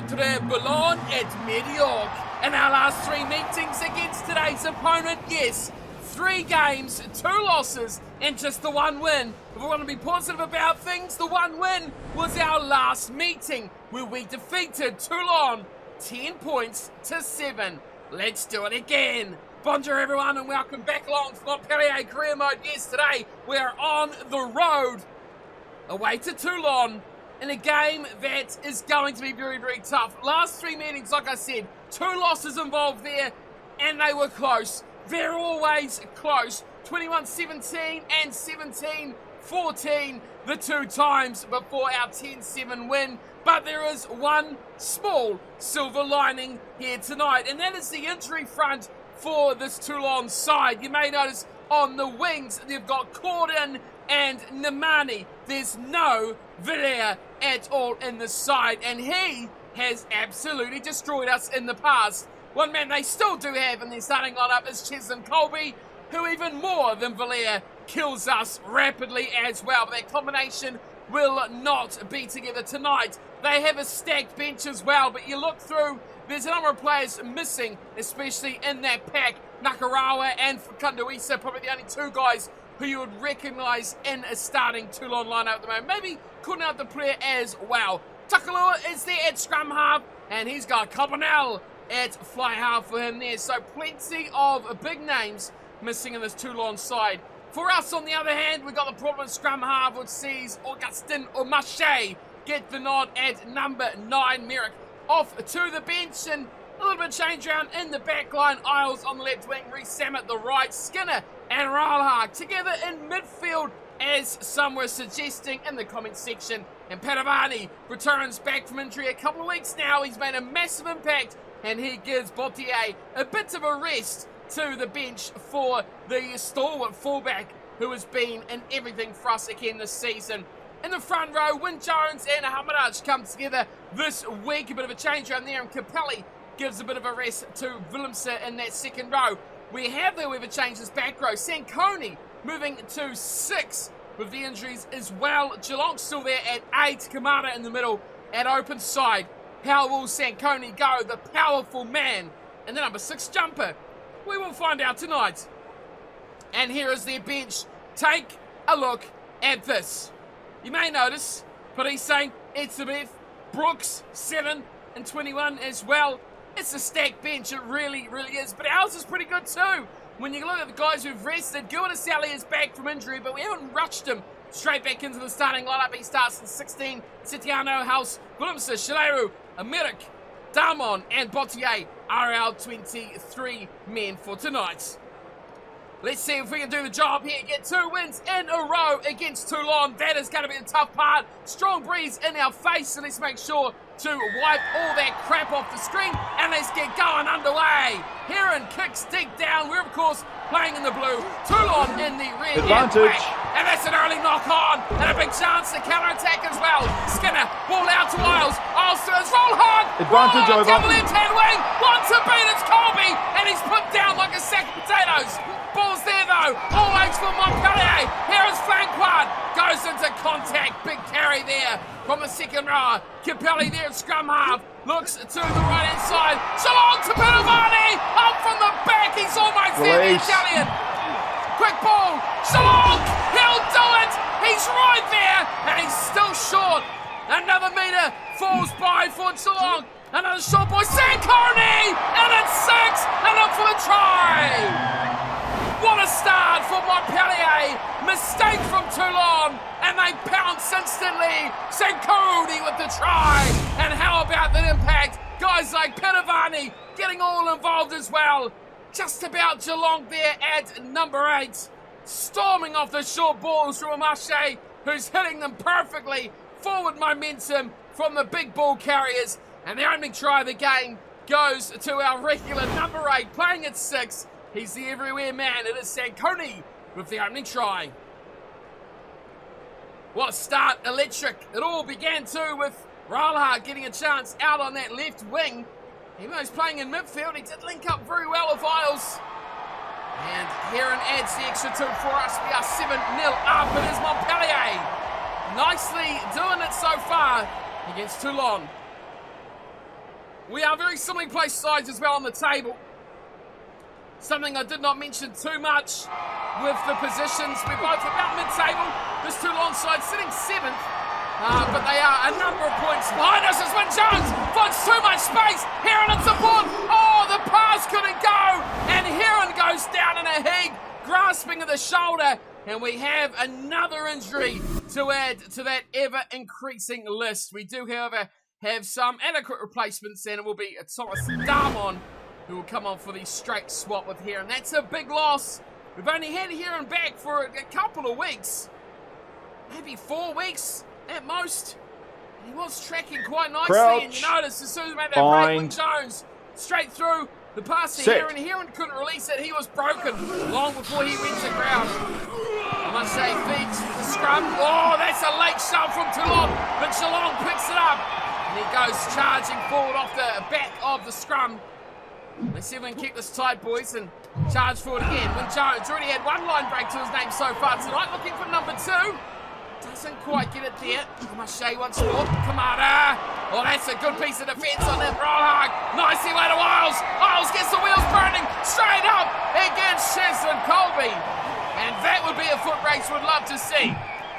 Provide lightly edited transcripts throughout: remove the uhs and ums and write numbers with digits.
Notre Boulogne et Mediocre. In our last three meetings against today's opponent, yes, 3 games, 2 losses, and just the 1 win. If we want to be positive about things, the 1 win was our last meeting, where we defeated Toulon 10 points to 7. Let's do it again. Bonjour everyone and welcome back along to Montpellier Career Mode. Yes, today we are on the road, away to Toulon, in a game that is going to be very, very tough. Last 3 meetings, like I said, 2 losses involved there, and they were close. They're always close. 21-17 and 17-14 the 2 times before our 10-7 win. But there is one small silver lining here tonight, and that is the injury front for this Toulon side. You may notice on the wings they've got Corden and Nemani. There's no Villiers at all in the side, and he has absolutely destroyed us in the past. One man they still do have in their starting lineup is Cheslin Colby, who even more than Villiers kills us rapidly as well. But that combination will not be together tonight. They have a stacked bench as well, but you look through, there's a number of players missing, especially in that pack. Nakarawa and Fakunduisa, probably the only 2 guys who you would recognise in a starting Toulon lineup at the moment. Maybe couldn't have the player as well. Takalua is there at scrum half, and he's got Carbonell at fly half for him there. So plenty of big names missing in this Toulon side. For us, on the other hand, we've got the problem at scrum half, which sees Augustin Omache get the nod at number 9. Merrick off to the bench, and a little bit of change around in the back line. Isles on the left wing, Reece Sam at the right, Skinner and Ralhag together in midfield, as some were suggesting in the comment section. And Padavani returns back from injury a couple of weeks now. He's made a massive impact, and he gives Botier a bit of a rest to the bench for the stalwart fullback who has been in everything for us again this season. In the front row, Wyn Jones and Hamadaj come together this week. A bit of a change around there, and Capelli gives a bit of a rest to Willemse in that second row. We have, however, changed this back row. Sankoni moving to 6 with the injuries as well. Geelong still there at 8. Kamara in the middle at open side. How will Sankoni go, the powerful man, and the number 6 jumper? We will find out tonight. And here is their bench. Take a look at this. You may notice, but he's saying Etzebeth, Brooks, 7 and 21 as well. It's a stacked bench, it really, really is. But ours is pretty good too. When you look at the guys who've rested, Guanasali is back from injury, but we haven't rushed him straight back into the starting lineup. He starts in 16. Sitiano, House, Willemse, Shaleru, Amerik, Damon and Botier are our 23 men for tonight. Let's see if we can do the job here. Get 2 wins in a row against Toulon. That is going to be the tough part. Strong breeze in our face, so let's make sure to wipe all that crap off the screen, and let's get going underway. Heron kicks deep down. We're, of course, playing in the blue. Toulon in the red. Advantage. And that's an early knock on, and a big chance to counter-attack as well. Skinner, ball out to Isles. Isles to his roll hard. Advantage over. Down the left-hand wing. Wants to beat, it's Colby, and he's put down like a sack of potatoes. Ball's there though, always for Montpellier. Here is flank one, goes into contact, big carry there from the second row. Capelli there at scrum half, looks to the right hand side. Geelong to Padavani, up from the back, he's almost there, the Italian. Quick ball, Geelong, he'll do it, he's right there, and he's still short. Another metre falls by for Geelong. Another short boy, Sankoni, and it's 6, and up for the try. What a start for Montpellier. Mistake from Toulon, and they pounce instantly. Sankoni with the try. And how about that impact? Guys like Padavani getting all involved as well. Just about Geelong there at number 8. Storming off the short balls from Amache, who's hitting them perfectly. Forward momentum from the big ball carriers. And the opening try of the game goes to our regular number 8, playing at 6. He's the everywhere man. It is Sankoni with the opening try. What a start, electric. It all began too with Ralhag getting a chance out on that left wing. Even though he's playing in midfield, he did link up very well with Isles. And Heron adds the extra 2 for us. We are 7-0 up. It is Montpellier nicely doing it so far against Toulon. We are very similarly placed sides as well on the table. Something I did not mention too much with the positions. We're both about mid-table. This Toulon side sitting 7th, but they are a number of points behind us as when Jones finds too much space. Heron in support. Oh, the pass couldn't go, and Heron goes down in a heap, grasping at the shoulder, and we have another injury to add to that ever-increasing list. We do, however, have some adequate replacements, and it will be Thomas Darmon who will come on for the straight swap with Heron. That's a big loss. We've only had Heron back for a couple of weeks, maybe 4 weeks at most. He was tracking quite nicely, Crouch. and you notice as soon as we made that break with Jones, straight through the pass to Heron. Heron couldn't release it. He was broken long before he went to ground. I must say, feeds the scrum. Oh, that's a late shove from Toulon, but Geelong picks it up, and he goes charging forward off the back of the scrum. Let's see if we can keep this tight, boys, and charge forward again. When Jones already had one line break to his name so far tonight, looking for number 2. Doesn't quite get it there. Mache once more. Kamara. Oh, that's a good piece of defence on that Rollhag. Nicely away to Wiles. Wiles gets the wheels burning straight up against Cheslin Colby. And that would be a foot race we'd love to see.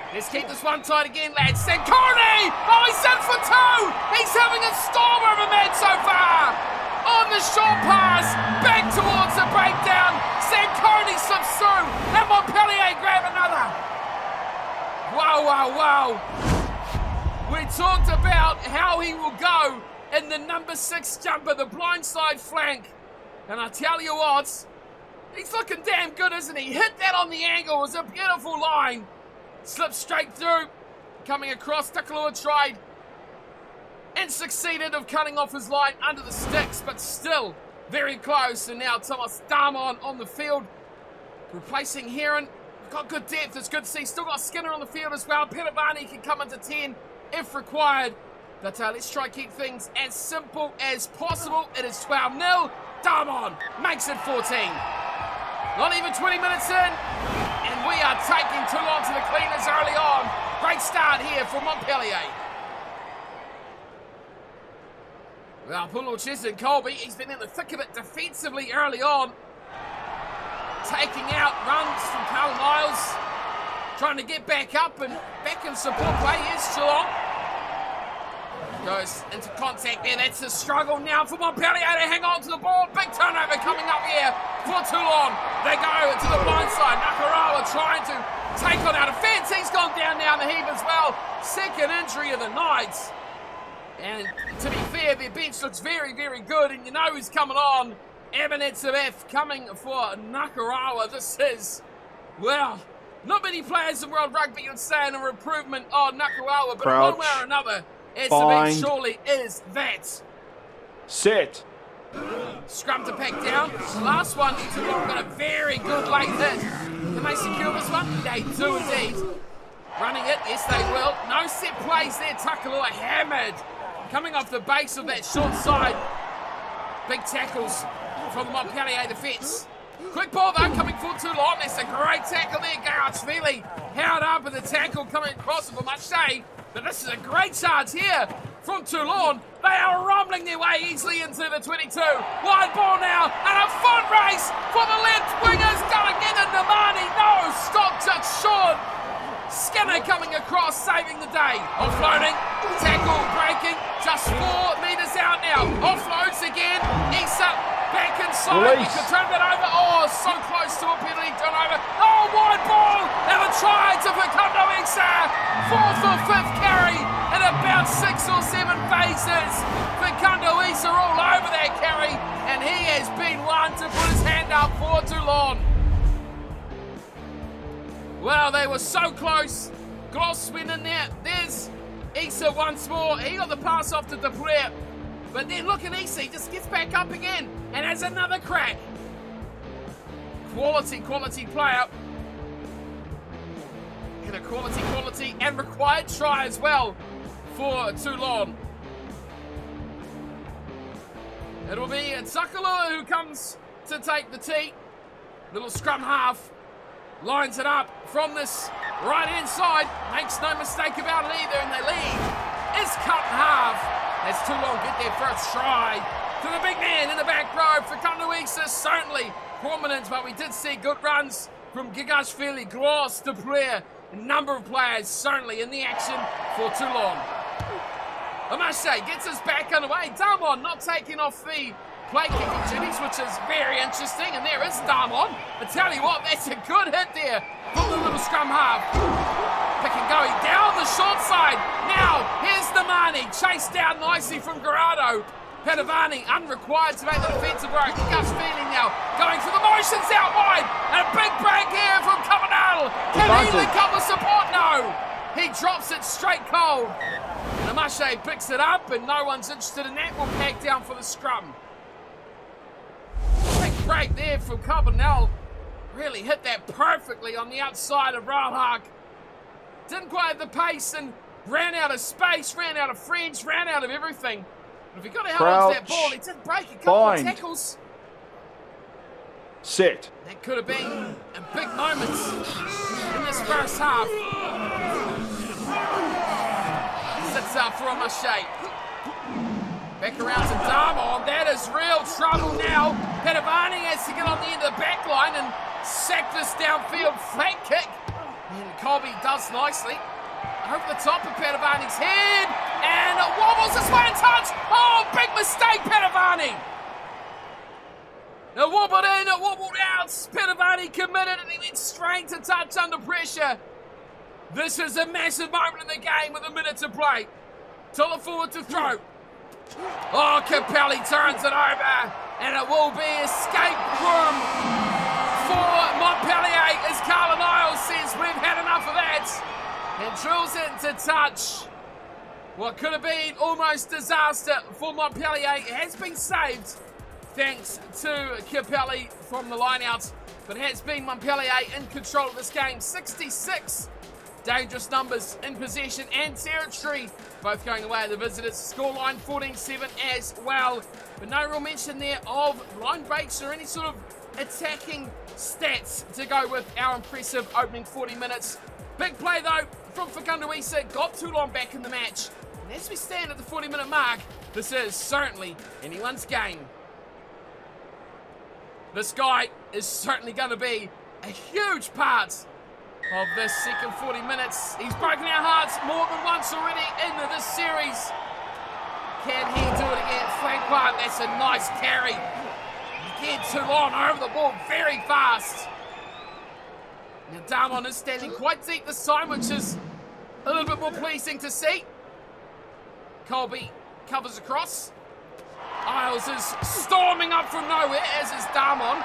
Let's keep this one tight again, lads. Sancorni! Oh, he's in for 2! He's having a storm of a man so far! On the short pass, back towards the breakdown. Sancorni slips through, and Montpellier grab another. Wow, wow, wow. We talked about how he will go in the number 6 jumper, the blindside flank. And I tell you what, he's looking damn good, isn't he? Hit that on the angle, it was a beautiful line. Slipped straight through, coming across. Takalua tried and succeeded of cutting off his line under the sticks, but still very close. And now Thomas Darmon on the field, replacing Heron. Got good depth, it's good to see. Still got Skinner on the field as well. Petabani can come into 10 if required. But let's try to keep things as simple as possible. It is 12-0. Darmon makes it 14. Not even 20 minutes in, and we are taking Toulon to the cleaners early on. Great start here for Montpellier. Well, Pulo Cheslin Colby, he's been in the thick of it defensively early on. Taking out runs from Carl Miles. Trying to get back up and back in support play. Here's Geelong. Goes into contact there. That's a struggle now for Montpellier to hang on to the ball. Big turnover coming up here for Toulon. They go to the blind side. Nakarawa trying to take on our defence. He's gone down now in the heap as well. Second injury of the night. And to be fair, their bench looks very, very good. And you know who's coming on. Ebenetzev coming for Nakarawa. This is, well, not many players in World Rugby would say an improvement on Nakarawa, but Crouch. one way or another, Ebenetzev surely is that. Sit. Scrum to pack down. The last one, Toulon got a very good late hit. Can they secure this one? They do indeed. Running it, yes they will. No set plays there, Takalua hammered. Coming off the base of that short side. Big tackles from the Montpellier defence. Quick ball though, coming for Toulon. That's a great tackle there. Garachvili held up with the tackle coming across for Mache. But this is a great charge here from Toulon. They are rumbling their way easily into the 22. Wide ball now, and a foot race for the left wingers. Going in and Namani. No, stop just short. Skinner coming across, saving the day. Offloading, tackle breaking, just 4 metres out now. Offloads again, Issa back inside. He could turn that over. Oh, so close to a penalty turnover. Oh, wide ball, and a try to Facundo Issa. 4th or 5th carry in about 6 or 7 phases. Facundo Issa all over that carry, and he has been one to put his hand up for Toulon. Well, they were so close. Gloss went in there. There's Issa once more. He got the pass off to Dupree. But then look at Issa. He just gets back up again and has another crack. Quality player. And a quality and required try as well for Toulon. It'll be Takalua who comes to take the tee. Little scrum half. Lines it up from this right-hand side. Makes no mistake about it either, and they lead. Is cut in half. As Toulon get their first try. To the big man in the back row for Kandawisa, certainly prominent, but we did see good runs from Gigashvili, Gloss, De Blair, a number of players certainly in the action for Toulon. Amache gets us back underway. Damon not taking off the play kicking duties, which is very interesting, and there is Damon. I tell you what, that's a good hit there from the little scrum half. Pick and go down the short side. Now, here's Damani, chased down nicely from Garado. Padavani unrequired to make the defensive work. Gus Feeling now going for the motions out wide. And a big break here from Cabanal. Can he link up with support? No. He drops it straight cold. And Amache picks it up, and no one's interested in that. We'll pack down for the scrum. Big break there from Cabanal. Really hit that perfectly on the outside of Railhawk. Didn't quite have the pace and ran out of space, ran out of French, ran out of everything. But if he got a hold on that ball, he did break a couple of tackles. Set. That could have been a big moment in this first half. Sits up for Amache. Back around to Damon. That is real trouble now. Padavani has to get on the end of the back line and sack this downfield flat kick. And Colby does nicely. Over the top of Padavani's head. And it wobbles this way in touch. Oh, big mistake, Padavani. It wobbled in, it wobbled out. Padavani committed and he went straight to touch under pressure. This is a massive moment in the game with a minute to play. Tiller forward to throw. Oh, Capelli turns it over. And it will be escape room for Montpellier, as Carla Niles says, we've had enough of that. And drills into touch. What could have been almost disaster for Montpellier has been saved thanks to Capelli from the line-out. But it has been Montpellier in control of this game. 66 dangerous numbers in possession and territory, both going away at the visitors. Scoreline 14-7 as well. But no real mention there of line breaks or any sort of attacking stats to go with our impressive opening 40 minutes. Big play though from Fakunduisa, got Toulon back in the match. And as we stand at the 40-minute mark, this is certainly anyone's game. This guy is certainly going to be a huge part of this second 40 minutes. He's broken our hearts more than once already in this series. Can he do it again? Flank one, that's a nice carry. Again, Toulon over the ball very fast. Now Damon is standing quite deep this time, which is a little bit more pleasing to see. Colby covers across. Isles is storming up from nowhere, as is Damon.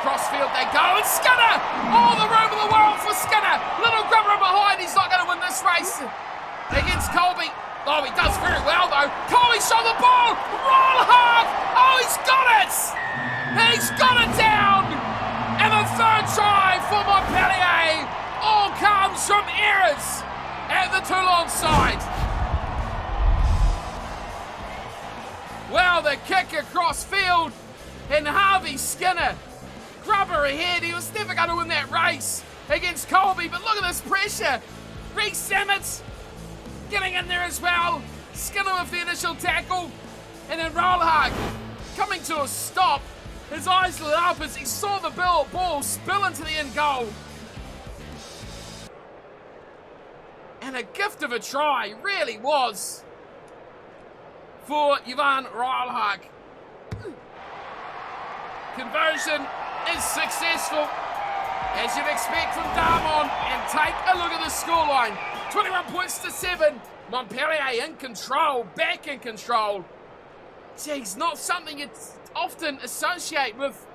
Across field they go, and Skinner! All the room in the world for Skinner! Little grubber behind, he's not going to win this race against Colby. Oh, he does very well though. Colby shot the ball! Roll hard! Oh, he's got it! He's got it down! And the third try for Montpellier all comes from errors at the Toulon side. Well, the kick across field, and Harvey Skinner, grubber ahead. He was never going to win that race against Colby, but look at this pressure. Reece Sammett getting in there as well. Skinner with the initial tackle, and then Rollhag coming to a stop. His eyes lit up as he saw the ball spill into the end goal. And a gift of a try, really was, for Ivan Rollhag. Conversion is successful, as you'd expect from Damon. And take a look at the scoreline. 21 points to 7. Montpellier in control, back in control. Geez, not something you'd often associate with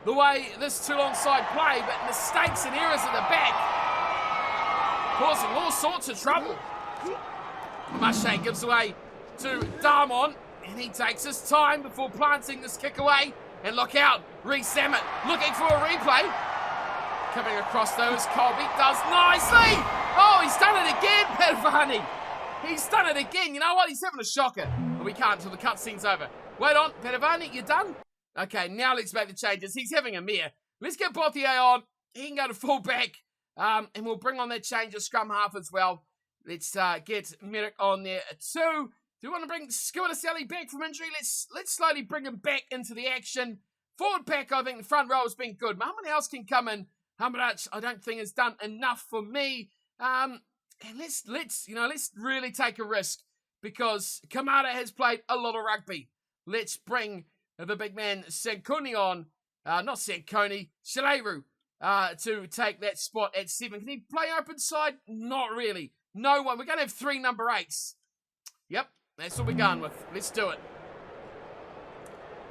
the way this Toulon side play, but mistakes and errors at the back, causing all sorts of trouble. Mache gives away to Damon, and he takes his time before planting this kick away. And look out, Reece Sammett looking for a replay. Coming across those, Colby does nicely. Oh, he's done it again, Padavani. He's done it again. You know what? He's having a shocker. But we can't until the cutscene's over. Wait on, Padavani, you done? Okay, now let's make the changes. He's having a mare. Let's get Bothier on. He can go to full back. And we'll bring on that change of scrum half as well. Let's get Merrick on there too. Do we want to bring Sally back from injury? Let's slowly bring him back into the action. Forward pack, I think the front row has been good. Muhammad else can come in. Hamarach, I don't think has done enough for me. And let's really take a risk because Kamara has played a lot of rugby. Let's bring the big man Sankoni on. Not Sankoni, Shaleru, to take that spot at 7. Can he play open side? Not really. No one. We're going to have 3 number 8s. Yep, that's what we're going with. Let's do it.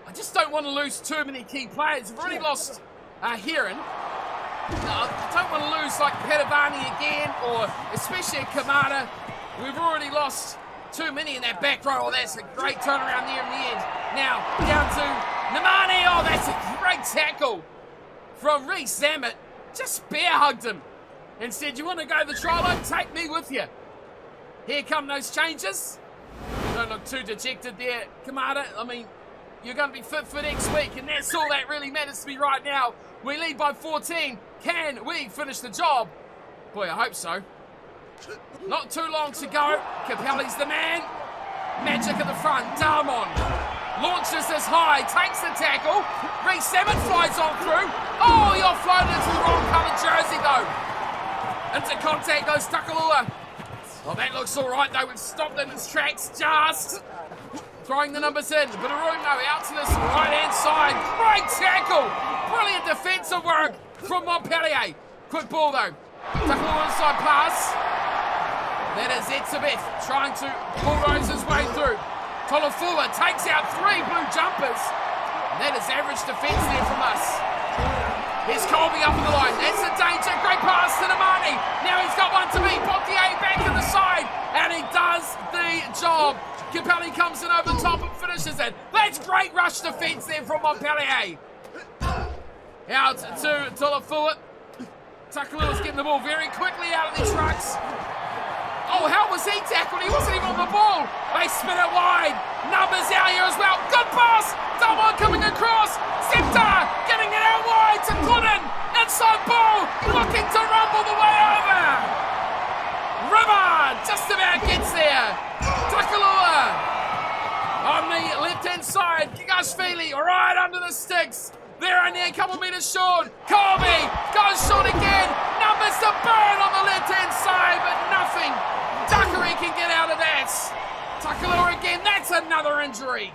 I just don't want to lose too many key players. We've already lost Heron. I don't want to lose like Padavani again, or especially Kamada. We've already lost too many in that back row. Oh, that's a great turnaround there in the end. Now, down to Namani. Oh, that's a great tackle from Reece Zammit. Just bear hugged him and said, you want to go the trial line? Take me with you. Here come those changes. Don't look too dejected there, Kamada. I mean, you're going to be fit for next week, and that's all that really matters to me right now. We lead by 14. Can we finish the job? Boy, I hope so. Not too long to go. Capelli's the man. Magic at the front. Darmon launches this high, takes the tackle. Reece Zammit flies on through. Oh, he offloaded into the wrong coloured jersey, though. Into contact goes Takalua. Well, that looks all right, though. We've stopped in its tracks just. Throwing the numbers in. Bit of room, though, out to this right-hand side. Great tackle. Brilliant defensive work from Montpellier. Quick ball, though. Takalua inside pass. That is Etzebeth trying to bulldoze his way through. Tolofua takes out 3 blue jumpers. And that is average defence there from us. Here's Colby up in the line. That's a danger. Great pass to Namani. Now he's got one to beat. Potier back to the side. And he does the job. Capelli comes in over the top and finishes it. That's great rush defence there from Montpellier. Out to Tolofua. Takalua's getting the ball very quickly out of the trucks. Oh, how was he tackled? He wasn't even on the ball. They spin it wide. Numbers out here as well. Good pass. Someone coming across. Septa getting it out wide to Gooden. Inside ball. Looking to rumble the way over. River just about gets there. Takalua on the left-hand side. Gigashvili right under the sticks. They're only a couple metres short. Colby goes short again. Numbers to burn on the left-hand side, but nothing. Dakari can get out of that. Takalua again. That's another injury.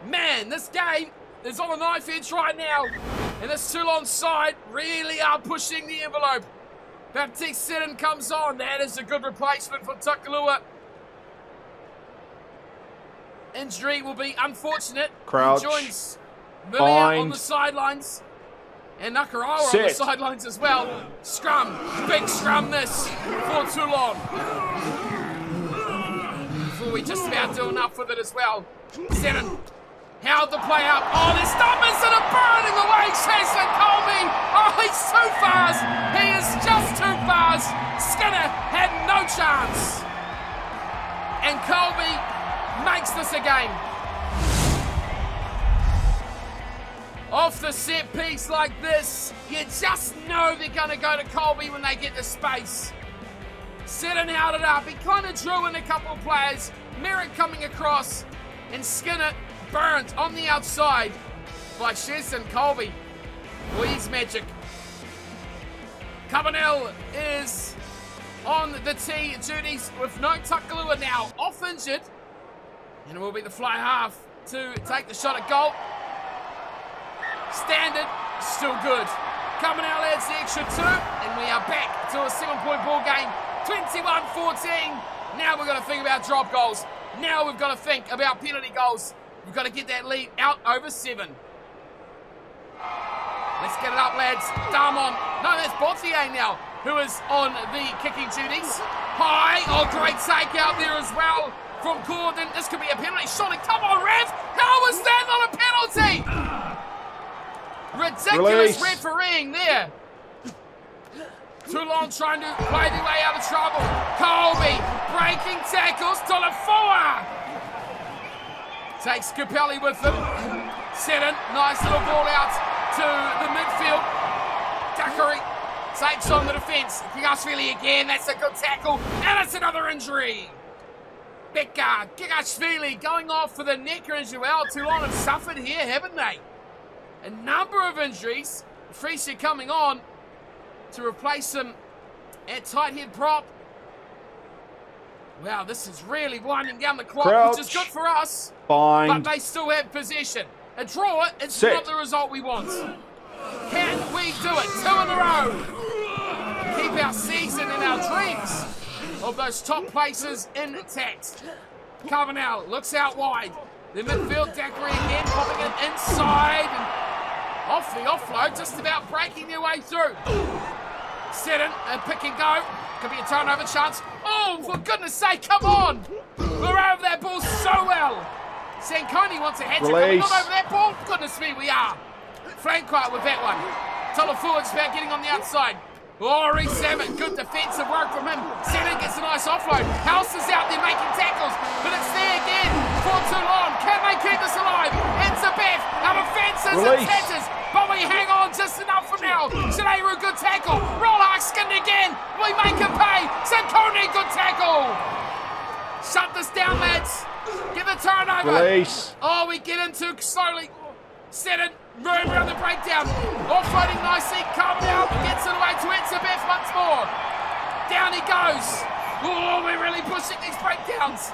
Man, this game is on a knife edge right now. And this Toulon side really are pushing the envelope. Baptiste Seddon comes on. That is a good replacement for Takalua. Injury will be unfortunate. Crouch. He joins Miller on the sidelines. And Nakarawa on the sidelines as well. Scrum. Big scrum this for Toulon. Before we just about do enough with it as well. Seddon held the play up. Oh, there's numbers that are burning away. Cheslin Colby. Oh, he's too fast. He is just too fast. Skinner had no chance. And Colby makes this a game. Off the set piece like this, you just know they're going to go to Colby when they get the space. Seddon held it up. He kind of drew in a couple of players. Merrick coming across, and Skinner burnt on the outside by Cheslin Colby. Well, he's magic. Cabanel is on the tee duties with no Takalua now off injured. And it will be the fly half to take the shot at goal. Standard, still good. Cabanel adds the extra 2, and we are back to a 7-point ball game. 21-14. Now we've got to think about drop goals. Now we've got to think about penalty goals. We've got to get that lead out over 7. Let's get it up, lads. Darmon. No, that's Bothier now, who is on the kicking duties. High. Oh, great take out there as well from Gordon. This could be a penalty. Surely, come on, Rev. How was that not a penalty? Ridiculous refereeing there. Toulon trying to play their way out of trouble. Colby breaking tackles. Tolofua takes Capelli with him. Seddon, nice little ball out to the midfield. Dakari Takes on the defence. Gigashvili again. That's a good tackle. And it's another injury. Becca, Gigashvili going off for the neck injury. Well, Toulon have suffered here, haven't they? A number of injuries. Freesia coming on to replace him at tight head prop. Wow, this is really winding down the clock, which is good for us. Bind. But they still have possession. A draw is Set. not the result we want. Can we do it? 2 in a row. Keep our season and our dreams of those top places intact. Carbonell looks out wide. The midfield, Daiquiri again, popping it inside. And off the offload, just about breaking their way through. Seddon, a pick and go. Could be a turnover chance. Oh, for goodness sake, come on! We're over that ball so well. Sankoni wants a hat-trick. Are we not over that ball? Goodness me, we are. Flanquart with that one. Talafua's about getting on the outside. Oh, Salmon, good defensive work from him. Seddon gets a nice offload. House is out there making tackles, but it's there again for Toulon. Can they keep this alive? It's a Beth. Our defences and tatters, but we hang on just enough for now. Shaneru, good tackle. Rollhart skinned again. We make him pay. Sankoni, good tackle. Shut this down, lads. Get the turnover. Release. Oh, we get into slowly. Seddon, room around the breakdown. Offloading nicely. Carbonell gets it away to Etzebeth once more. Down he goes. Oh, we're really pushing these breakdowns.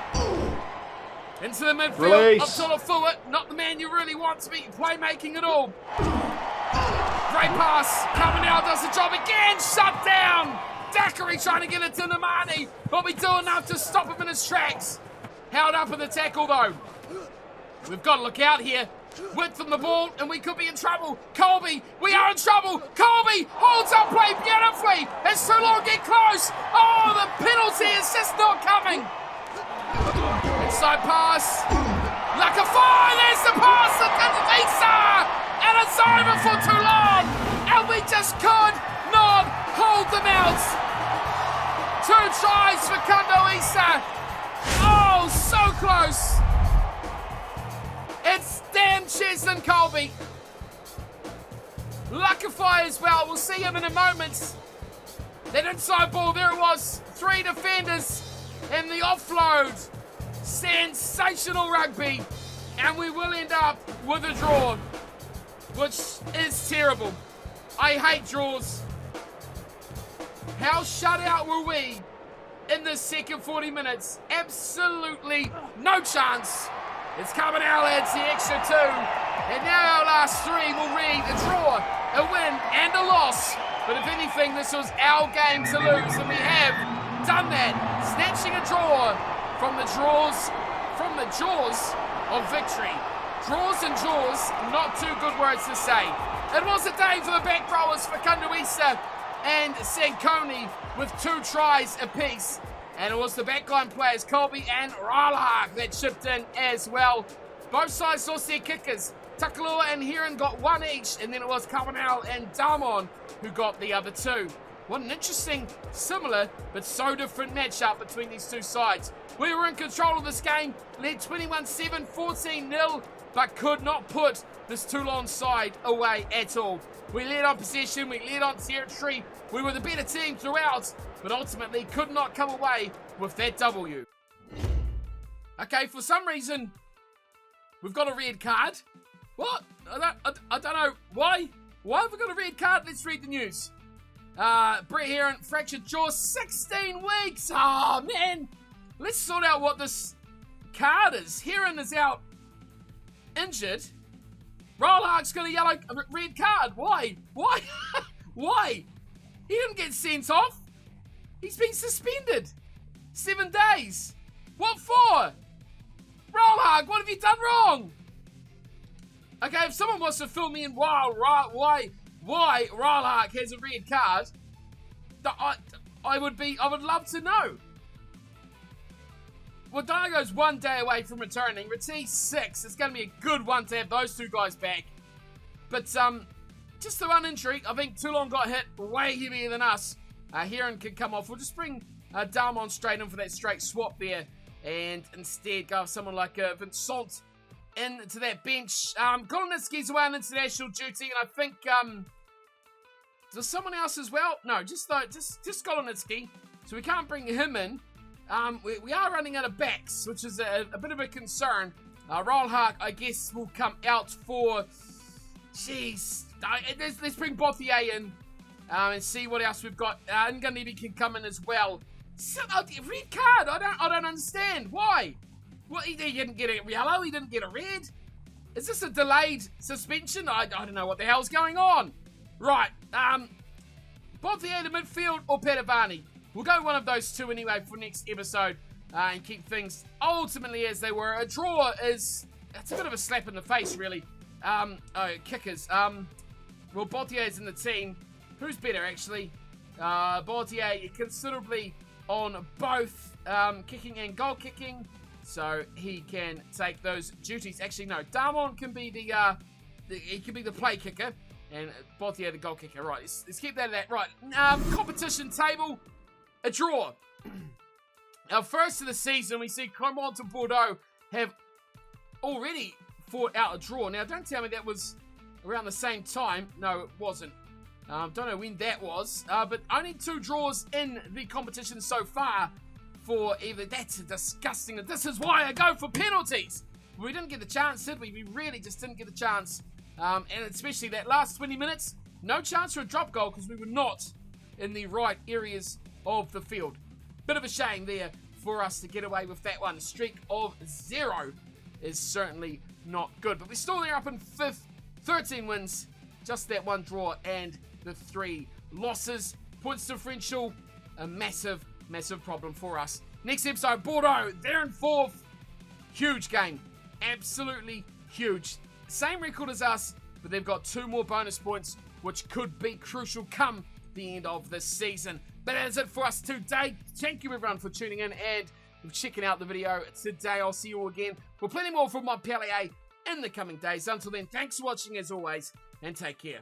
Into the midfield of Talafua. Not the man you really want to be playmaking at all. Great pass. Carbonell does the job again. Shut down. Daiquiri trying to get it to Namani, but we do enough to stop him in his tracks. Held up in the tackle though. We've got to look out here. Width from the ball, and we could be in trouble. Colby, we are in trouble. Colby holds up play beautifully. As Toulon get close. Oh, the penalty is just not coming. Inside pass. Lacafai, there's the pass to Kandavisa. And it's over for Toulon. And we just could not hold them out. 2 tries for Kandavisa. Oh, so close. It's Dan Cheslin Colby. Lacafai as well. We'll see him in a moment. That inside ball, there it was. 3 defenders and the offload. Sensational rugby. And we will end up with a draw, which is terrible. I hate draws. How shut out were we in the second 40 minutes? Absolutely no chance. It's Carbonell adds the extra 2. And now our last 3 will read a draw, a win, and a loss. But if anything, this was our game to lose, and we have done that. Snatching a draw from the jaws of victory. Draws and jaws, not 2 good words to say. It was a day for the back rowers for Kandawisa and Sankoni with 2 tries apiece. And it was the backline players, Colby and Ralhak, that chipped in as well. Both sides lost their kickers. Takalua and Heron got 1 each, and then it was Carbonell and Damon who got the other 2. What an interesting, similar, but so different matchup between these 2 sides. We were in control of this game, led 21-7, 14-0, but could not put this Toulon side away at all. We led on possession, we led on territory, we were the better team throughout, but ultimately could not come away with that W. Okay, for some reason, we've got a red card. What? I don't know. Why? Why have we got a red card? Let's read the news. Brett Heron, fractured jaw, 16 weeks. Oh, man. Let's sort out what this card is. Heron is out injured. Rollhart's got a red card. Why? Why? Why? He didn't get sent off. He's been suspended. 7 days. What for? Rollhart, what have you done wrong? Okay, if someone wants to fill me in why Rollhart has a red card, I would love to know. Well, Daigo's 1 day away from returning. Reti's 6. It's going to be a good one to have those 2 guys back. But just the one injury, I think Toulon got hit way heavier than us. Heron can come off. We'll just bring Damon straight in for that straight swap there. And instead go with someone like Vincent into that bench. Kolonitsky's away on international duty. And I think There's someone else as well? No, just Golonitsky. So we can't bring him in. We are running out of backs, which is a bit of a concern. Rolhak, I guess, will come out for... Jeez. Let's bring Bothier in and see what else we've got. Nganibi can come in as well. So, red card. I don't understand. Why? What, he didn't get a yellow. He didn't get a red. Is this a delayed suspension? I don't know what the hell's going on. Right. Bothier to midfield or Padavani. We'll go one of those two anyway for next episode and keep things ultimately as they were. A draw it's a bit of a slap in the face, really. Kickers. Well, Bothier's in the team. Who's better, actually? Botier considerably on both kicking and goal kicking, so he can take those duties. Actually, no. Darmon can be the play kicker, and Botier the goal kicker. Right, let's keep that at that. Right, competition table, a draw. Our first of the season, we see Clermont and Bordeaux have already fought out a draw. Now, don't tell me that was around the same time. No, it wasn't. Don't know when that was, but only 2 draws in the competition so far for either. That's disgusting. This is why I go for penalties. We didn't get the chance, did we? We really just didn't get the chance. And especially that last 20 minutes, no chance for a drop goal because we were not in the right areas of the field. Bit of a shame there for us to get away with that one. A streak of 0 is certainly not good, but we're still there up in 5th, 13 wins, just that 1 draw and the 3 losses. Points differential, a massive problem for us. Next episode, Bordeaux, they're in 4th. Huge game, absolutely huge. Same record as us, but they've got 2 more bonus points, which could be crucial come the end of this season. But that is it for us today. Thank you everyone for tuning in and checking out the video today. I'll see you all again for plenty more from Montpellier in the coming days. Until then, thanks for watching as always, and take care.